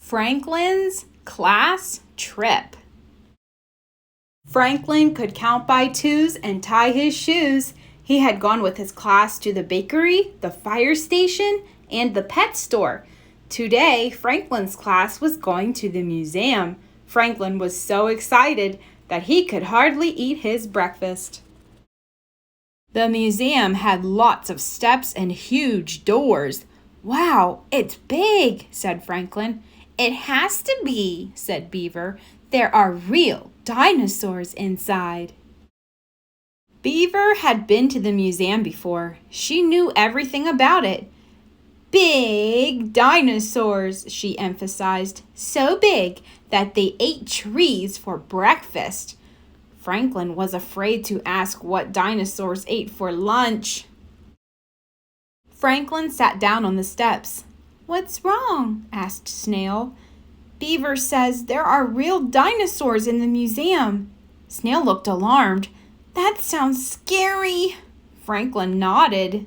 Franklin's class trip. Franklin could count by twos and tie his shoes. He had gone with his class to the bakery, the fire station, and the pet store. Today, Franklin's class was going to the museum. Franklin was so excited that he could hardly eat his breakfast. The museum had lots of steps and huge doors. "Wow, it's big," said Franklin. "It has to be," said Beaver. "There are real dinosaurs inside." Beaver had been to the museum before. She knew everything about it. "Big dinosaurs," she emphasized. "So big that they ate trees for breakfast." Franklin was afraid to ask what dinosaurs ate for lunch. Franklin sat down on the steps. "What's wrong?" asked Snail. "Beaver says there are real dinosaurs in the museum." Snail looked alarmed. "That sounds scary." Franklin nodded.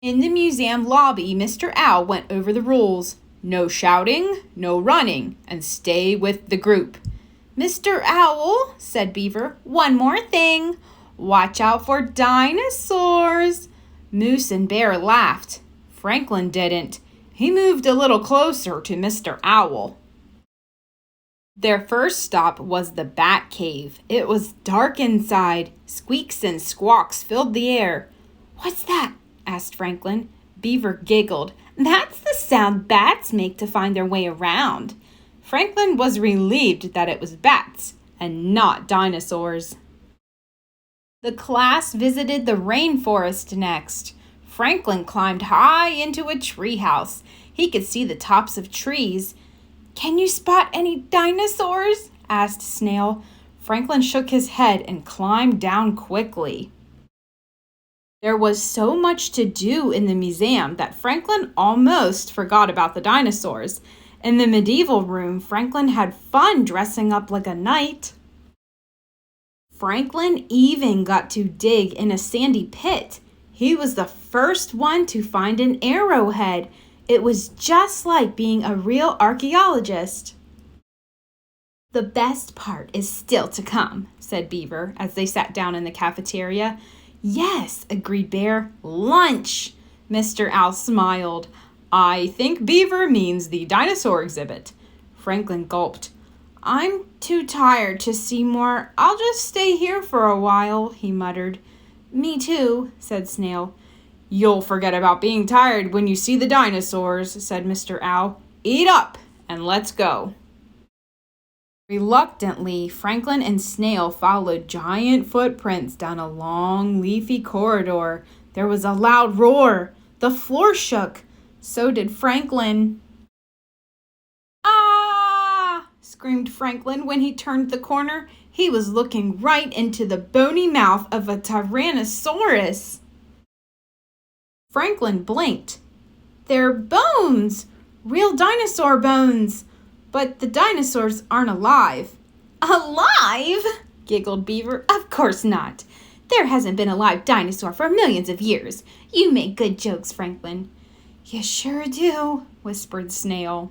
In the museum lobby, Mr. Owl went over the rules. No shouting, no running, and stay with the group. "Mr. Owl," said Beaver, "one more thing. Watch out for dinosaurs." Moose and Bear laughed. Franklin didn't. He moved a little closer to Mr. Owl. Their first stop was the Bat Cave. It was dark inside. Squeaks and squawks filled the air. "What's that?" asked Franklin. Beaver giggled. "That's the sound bats make to find their way around." Franklin was relieved that it was bats and not dinosaurs. The class visited the rainforest next. Franklin climbed high into a treehouse. He could see the tops of trees. "Can you spot any dinosaurs?" asked Snail. Franklin shook his head and climbed down quickly. There was so much to do in the museum that Franklin almost forgot about the dinosaurs. In the medieval room, Franklin had fun dressing up like a knight. Franklin even got to dig in a sandy pit. He was the first one to find an arrowhead. It was just like being a real archaeologist. "The best part is still to come," said Beaver as they sat down in the cafeteria. "Yes," agreed Bear. "Lunch." Mr. Owl smiled. "I think Beaver means the dinosaur exhibit." Franklin gulped. "I'm too tired to see more. I'll just stay here for a while," he muttered. "Me too," said Snail. "You'll forget about being tired when you see the dinosaurs," said Mr. Owl. "Eat up and let's go." Reluctantly, Franklin and Snail followed giant footprints down a long, leafy corridor. There was a loud roar. The floor shook. So did Franklin. "Ah!" screamed Franklin when he turned the corner. He was looking right into the bony mouth of a Tyrannosaurus. Franklin blinked. "They're bones! Real dinosaur bones! But the dinosaurs aren't alive." "Alive?" giggled Beaver. "Of course not. There hasn't been a live dinosaur for millions of years. You make good jokes, Franklin." "You sure do," whispered Snail.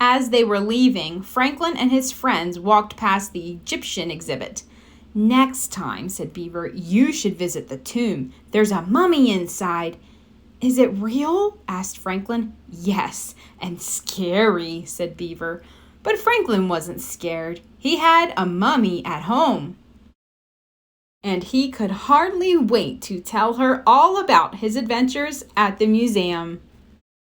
As they were leaving, Franklin and his friends walked past the Egyptian exhibit. "Next time," said Beaver, "you should visit the tomb. There's a mummy inside." "Is it real?" asked Franklin. "Yes, and scary," said Beaver. But Franklin wasn't scared. He had a mummy at home. And he could hardly wait to tell her all about his adventures at the museum.